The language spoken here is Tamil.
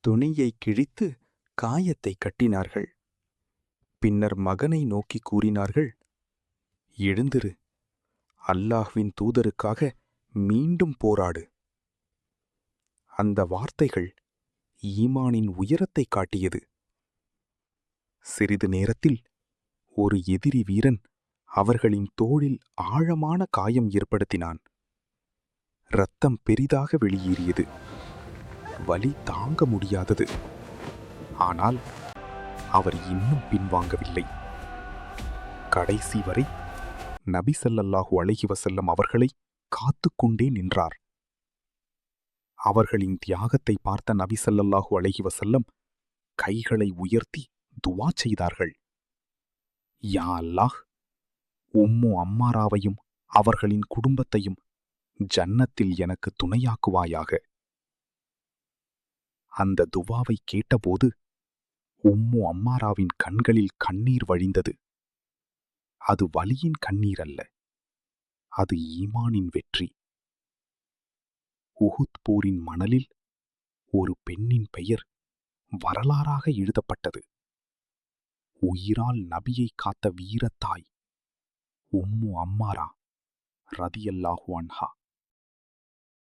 துணியை கிழித்து காயத்தை கட்டினார்கள். பின்னர் மகனை நோக்கி கூறினார்கள், எழுந்திரு, அல்லாஹ்வின் தூதருக்காக மீண்டும் போராடு. அந்த வார்த்தைகள் ஈமானின் உயரத்தை காட்டியது. சிறிது நேரத்தில் ஒரு எதிரி வீரன் அவர்களின் தோளில் ஆழமான காயம் ஏற்படுத்தினான். இரத்தம் பெரிதாக வெளியேறியது. வலி தாங்க முடியாதது. ஆனால் அவர் இன்னும் பின்வாங்கவில்லை. கடைசி வரை நபி ஸல்லல்லாஹு அலைஹி வஸல்லம் அவர்களை காத்துக்கொண்டே நின்றார். அவர்களின் தியாகத்தை பார்த்த நபி ஸல்லல்லாஹு அலைஹி வஸல்லம் கைகளை உயர்த்தி துவா செய்தார்கள். யா அல்லாஹ், உம்மு அம்மாராவையும் அவர்களின் குடும்பத்தையும் ஜன்னத்தில் எனக்கு துணையாக்குவாயாக. அந்த துவாவை கேட்டபோது உம்மு அம்மாராவின் கண்களில் கண்ணீர் வழிந்தது. அது வலியின் கண்ணீர் அல்ல, அது ஈமானின் வெற்றி. உஹுத் போரின் மணலில் ஒரு பெண்ணின் பெயர் வரலாறாக எழுதப்பட்டது. உயிரால் நபியை காத்த வீரத்தாய் உம்மு அம்மாரா ரதியல்லாஹு அன்ஹா.